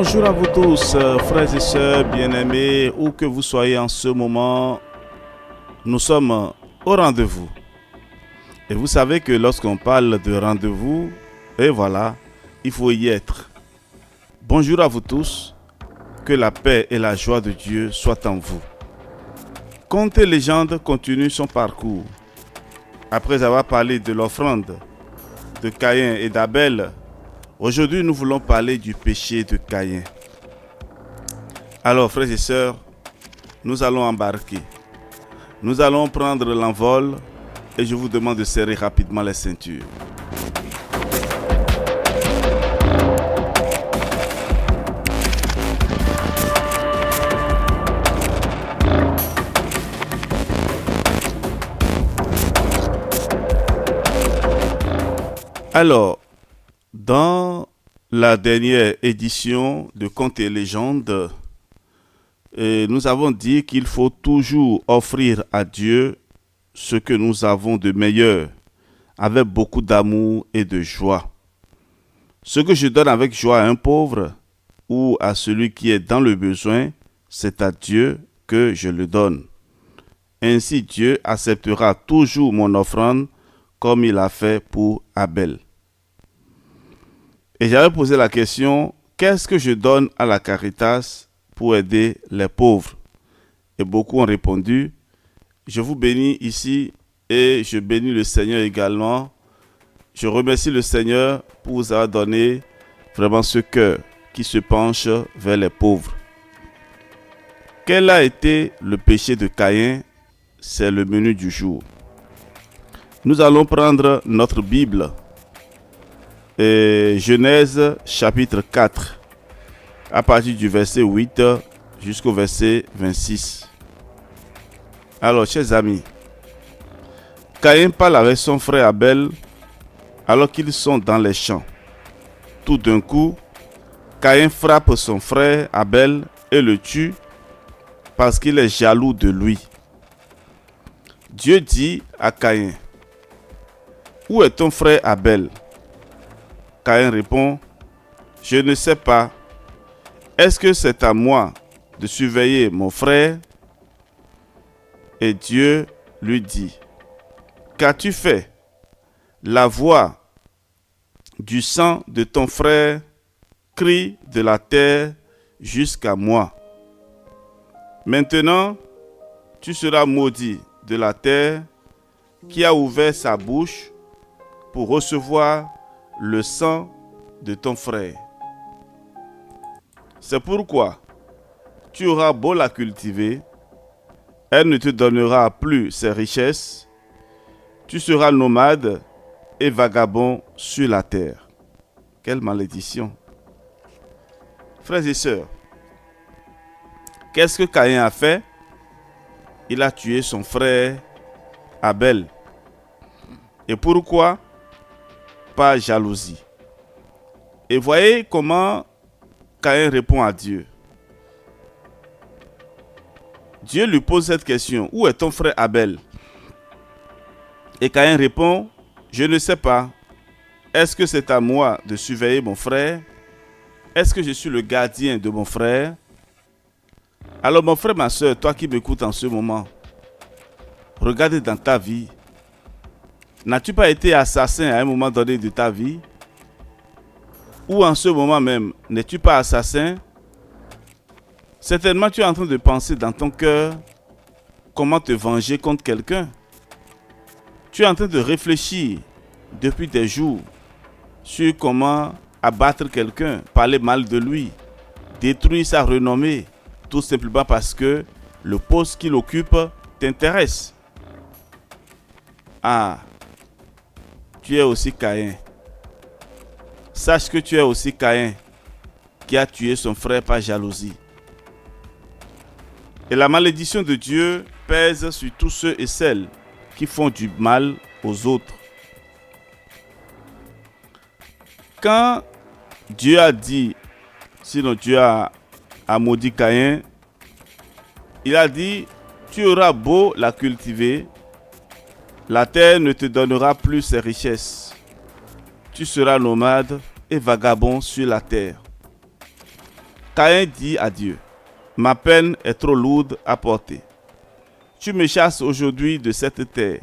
Bonjour à vous tous, frères et sœurs bien-aimés, où que vous soyez en ce moment, nous sommes au rendez-vous. Et vous savez que lorsqu'on parle de rendez-vous, et voilà, il faut y être. Bonjour à vous tous, que la paix et la joie de Dieu soient en vous. Contes et légendes continue son parcours. Après avoir parlé de l'offrande de Caïn et d'Abel, aujourd'hui nous voulons parler du péché de Caïn. Alors frères et sœurs, nous allons embarquer. Nous allons prendre l'envol et je vous demande de serrer rapidement les ceintures. Alors, dans la dernière édition de Contes et légendes, nous avons dit qu'il faut toujours offrir à Dieu ce que nous avons de meilleur, avec beaucoup d'amour et de joie. Ce que je donne avec joie à un pauvre ou à celui qui est dans le besoin, c'est à Dieu que je le donne. Ainsi Dieu acceptera toujours mon offrande comme il a fait pour Abel. Et j'avais posé la question, qu'est-ce que je donne à la Caritas pour aider les pauvres? Et beaucoup ont répondu, je vous bénis ici et je bénis le Seigneur également. Je remercie le Seigneur pour vous avoir donné vraiment ce cœur qui se penche vers les pauvres. Quel a été le péché de Caïn? C'est le menu du jour. Nous allons prendre notre Bible, et Genèse chapitre 4, à partir du verset 8 jusqu'au verset 26. Alors, chers amis, Caïn parle avec son frère Abel alors qu'ils sont dans les champs. Tout d'un coup, Caïn frappe son frère Abel et le tue parce qu'il est jaloux de lui. Dieu dit à Caïn, « Où est ton frère Abel ?» Caïn répond, « Je ne sais pas. Est-ce que c'est à moi de surveiller mon frère ?» Et Dieu lui dit, « Qu'as-tu fait? La voix du sang de ton frère crie de la terre jusqu'à moi. Maintenant, tu seras maudit de la terre qui a ouvert sa bouche pour recevoir le sang de ton frère. C'est pourquoi tu auras beau la cultiver, elle ne te donnera plus ses richesses, tu seras nomade et vagabond sur la terre. » Quelle malédiction! Frères et sœurs, qu'est-ce que Caïn a fait? Il a tué son frère Abel. Et pourquoi? Par jalousie. Et voyez comment Caïn répond à Dieu. Dieu lui pose cette question, « Où est ton frère Abel ?» Et Caïn répond, « Je ne sais pas. Est-ce que c'est à moi de surveiller mon frère? Est-ce que je suis le gardien de mon frère? » Alors mon frère, ma soeur, toi qui m'écoutes en ce moment, regarde dans ta vie. N'as-tu pas été assassin à un moment donné de ta vie? Ou en ce moment même, n'es-tu pas assassin? Certainement, tu es en train de penser dans ton cœur comment te venger contre quelqu'un. Tu es en train de réfléchir depuis des jours sur comment abattre quelqu'un, parler mal de lui, détruire sa renommée, tout simplement parce que le poste qu'il occupe t'intéresse. Ah, tu es aussi Caïn. Sache que tu es aussi Caïn qui a tué son frère par jalousie. Et la malédiction de Dieu pèse sur tous ceux et celles qui font du mal aux autres. Quand Dieu a dit, sinon Dieu a maudit Caïn, il a dit, tu auras beau la cultiver, la terre ne te donnera plus ses richesses. Tu seras nomade et vagabond sur la terre. Caïn dit à Dieu, « Ma peine est trop lourde à porter. Tu me chasses aujourd'hui de cette terre.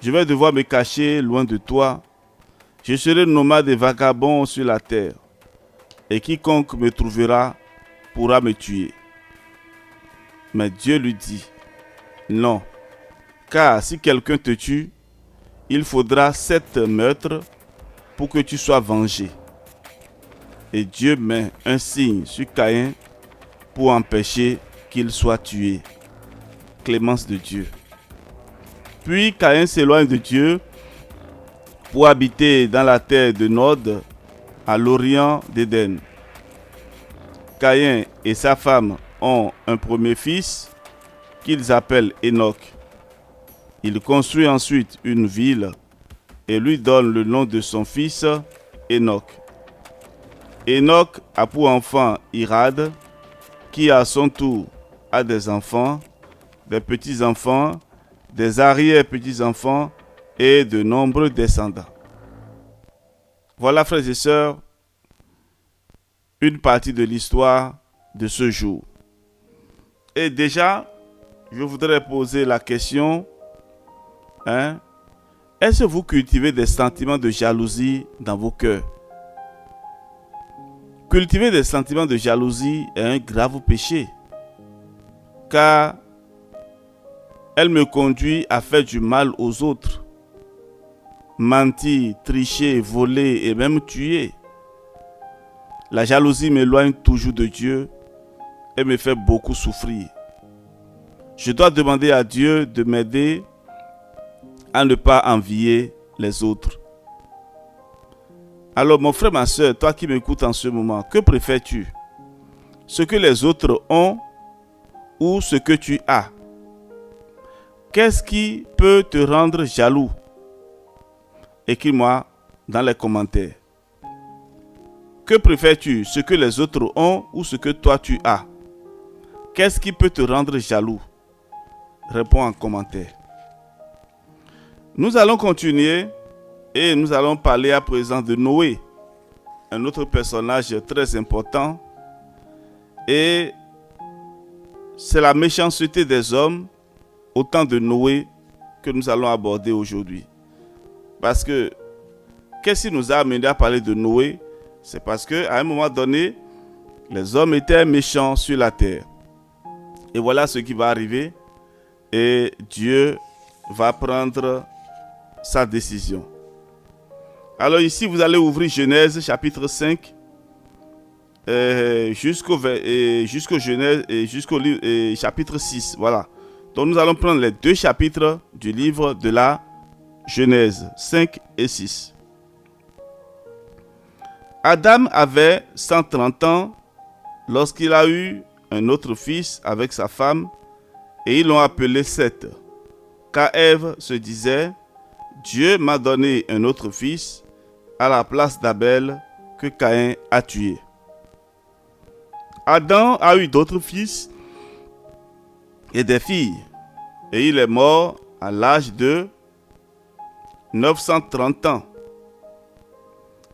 Je vais devoir me cacher loin de toi. Je serai nomade et vagabond sur la terre. Et quiconque me trouvera pourra me tuer. » Mais Dieu lui dit, « Non, car si quelqu'un te tue, il faudra 7 meurtres pour que tu sois vengé. » Et Dieu met un signe sur Caïn pour empêcher qu'il soit tué. Clémence de Dieu. Puis Caïn s'éloigne de Dieu pour habiter dans la terre de Nod, à l'orient d'Éden. Caïn et sa femme ont un premier fils qu'ils appellent Enoch. Il construit ensuite une ville et lui donne le nom de son fils Enoch. Enoch a pour enfant Irad, qui à son tour a des enfants, des petits-enfants, des arrière-petits-enfants et de nombreux descendants. Voilà, frères et sœurs, une partie de l'histoire de ce jour. Et déjà, je voudrais poser la question, est-ce que vous cultivez des sentiments de jalousie dans vos cœurs? Cultiver des sentiments de jalousie est un grave péché, car elle me conduit à faire du mal aux autres, mentir, tricher, voler et même tuer. La jalousie m'éloigne toujours de Dieu et me fait beaucoup souffrir. Je dois demander à Dieu de m'aider à ne pas envier les autres. Alors mon frère, ma soeur, toi qui m'écoutes en ce moment, que préfères-tu? Ce que les autres ont ou ce que tu as? Qu'est-ce qui peut te rendre jaloux? Écris-moi dans les commentaires. Que préfères-tu, ce que les autres ont ou ce que toi tu as? Qu'est-ce qui peut te rendre jaloux? Réponds en commentaire. Nous allons continuer et nous allons parler à présent de Noé, un autre personnage très important. Et c'est la méchanceté des hommes au temps de Noé que nous allons aborder aujourd'hui. Parce que, qu'est-ce qui nous a amené à parler de Noé? C'est parce qu'à un moment donné, les hommes étaient méchants sur la terre. Et voilà ce qui va arriver. Et Dieu va prendre sa décision. Alors ici, vous allez ouvrir Genèse chapitre 5 jusqu'au chapitre 6. Voilà. Donc nous allons prendre les 2 chapitres du livre de la Genèse 5 et 6. Adam avait 130 ans lorsqu'il a eu un autre fils avec sa femme et ils l'ont appelé Seth. Car Ève se disait, Dieu m'a donné un autre fils à la place d'Abel que Caïn a tué. Adam a eu d'autres fils et des filles, et il est mort à l'âge de 930 ans.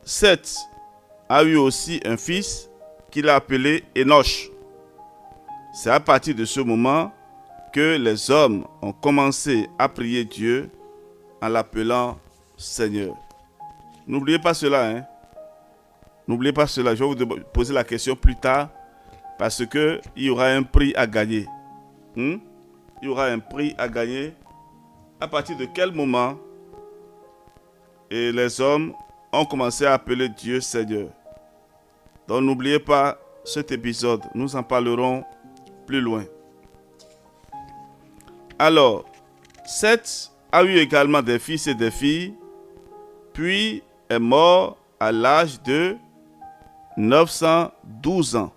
Seth a eu aussi un fils qu'il a appelé Enoch. C'est à partir de ce moment que les hommes ont commencé à prier Dieu en l'appelant Seigneur. N'oubliez pas cela, N'oubliez pas cela. Je vais vous poser la question plus tard parce qu'il y aura un prix à gagner. Il y aura un prix à gagner. À partir de quel moment et les hommes ont commencé à appeler Dieu Seigneur. Donc n'oubliez pas cet épisode. Nous en parlerons plus loin. Alors, Seth a eu également des fils et des filles, puis est mort à l'âge de 912 ans.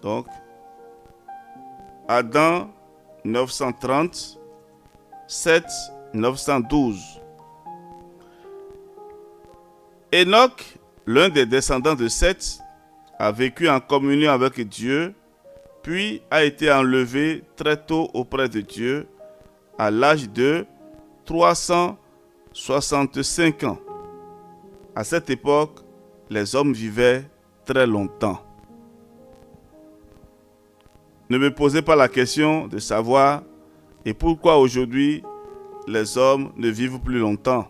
Donc, Adam 930, Seth 912. Enoch, l'un des descendants de Seth, a vécu en communion avec Dieu, puis a été enlevé très tôt auprès de Dieu, à l'âge de 365 ans. À cette époque, les hommes vivaient très longtemps. ne me posez pas la question de savoir et pourquoi aujourd'hui les hommes ne vivent plus longtemps.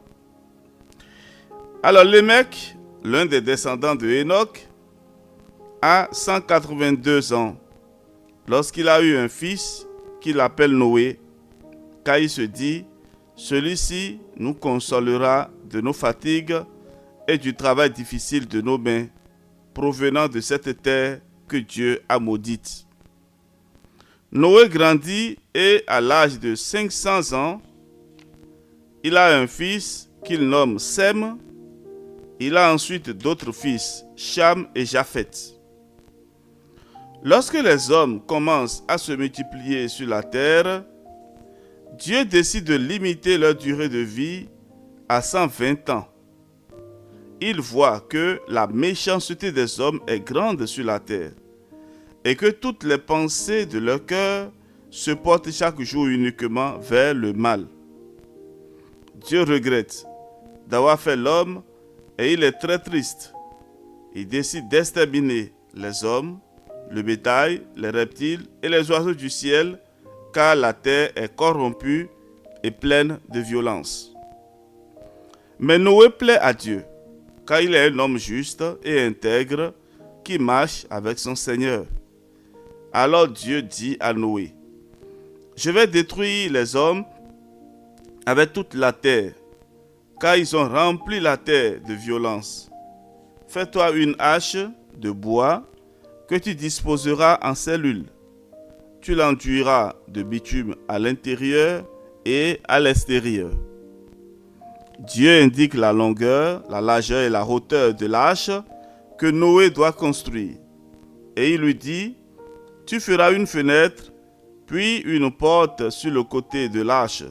Alors Lémec, l'un des descendants de Enoch, a 182 ans lorsqu'il a eu un fils qu'il appelle Noé, car il se dit, celui-ci nous consolera de nos fatigues et du travail difficile de nos mains, provenant de cette terre que Dieu a maudite. Noé grandit et à l'âge de 500 ans, il a un fils qu'il nomme Sem. Il a ensuite d'autres fils, Cham et Japheth. Lorsque les hommes commencent à se multiplier sur la terre, Dieu décide de limiter leur durée de vie à 120 ans. Il voit que la méchanceté des hommes est grande sur la terre et que toutes les pensées de leur cœur se portent chaque jour uniquement vers le mal. Dieu regrette d'avoir fait l'homme et il est très triste. Il décide d'exterminer les hommes, le bétail, les reptiles et les oiseaux du ciel, car la terre est corrompue et pleine de violence. Mais Noé plaît à Dieu, car il est un homme juste et intègre qui marche avec son Seigneur. Alors Dieu dit à Noé, « Je vais détruire les hommes avec toute la terre, car ils ont rempli la terre de violence. Fais-toi une hache de bois que tu disposeras en cellules. Tu l'enduiras de bitume à l'intérieur et à l'extérieur. » Dieu indique la longueur, la largeur et la hauteur de l'arche que Noé doit construire. Et il lui dit, « Tu feras une fenêtre, puis une porte sur le côté de l'arche.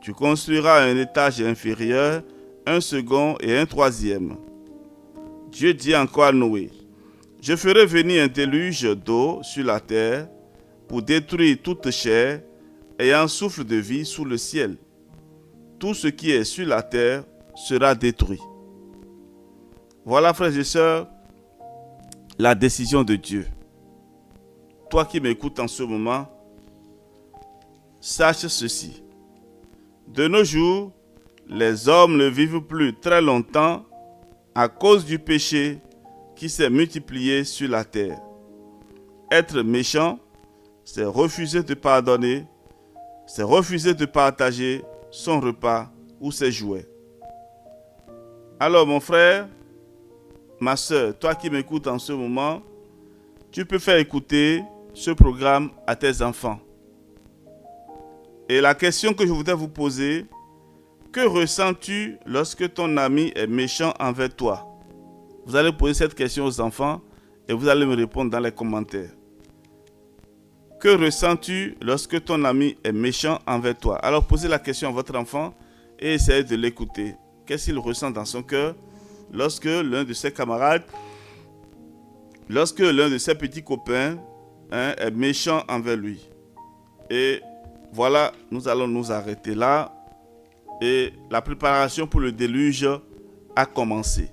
Tu construiras un étage inférieur, un second et un troisième. » Dieu dit encore à Noé, « Je ferai venir un déluge d'eau sur la terre pour détruire toute chair ayant souffle de vie sous le ciel. Tout ce qui est sur la terre sera détruit. » Voilà, frères et sœurs, la décision de Dieu. Toi qui m'écoutes en ce moment, sache ceci. De nos jours, les hommes ne vivent plus très longtemps à cause du péché qui s'est multiplié sur la terre. Être méchant, c'est refuser de pardonner, c'est refuser de partager son repas ou ses jouets. Alors mon frère, ma soeur, toi qui m'écoutes en ce moment, tu peux faire écouter ce programme à tes enfants. Et la question que je voudrais vous poser, que ressens-tu lorsque ton ami est méchant envers toi? Vous allez poser cette question aux enfants et vous allez me répondre dans les commentaires. Que ressens-tu lorsque ton ami est méchant envers toi? Alors posez la question à votre enfant et essayez de l'écouter. Qu'est-ce qu'il ressent dans son cœur lorsque l'un de ses camarades, lorsque l'un de ses petits copains est méchant envers lui? Et voilà, nous allons nous arrêter là et la préparation pour le déluge a commencé.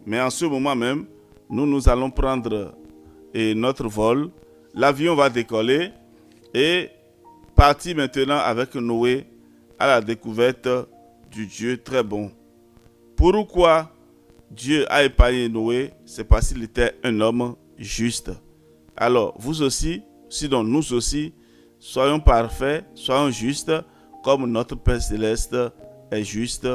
Mais en ce moment même, nous allons prendre notre vol. L'avion va décoller et partir maintenant avec Noé à la découverte du Dieu très bon. Pourquoi Dieu a épargné Noé? C'est parce qu'il était un homme juste. Alors, vous aussi, sinon nous aussi, soyons parfaits, soyons justes, comme notre Père Céleste est juste,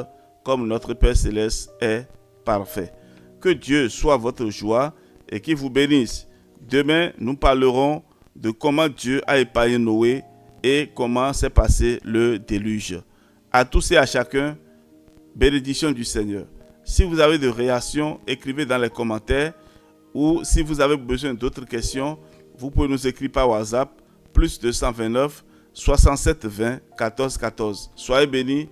comme notre Père Céleste est parfait. Que Dieu soit votre joie et qu'il vous bénisse. Demain, nous parlerons de comment Dieu a épargné Noé et comment s'est passé le déluge. À tous et à chacun, bénédiction du Seigneur. Si vous avez des réactions, écrivez dans les commentaires ou si vous avez besoin d'autres questions, vous pouvez nous écrire par WhatsApp, plus 229 67 20 14 14. Soyez bénis.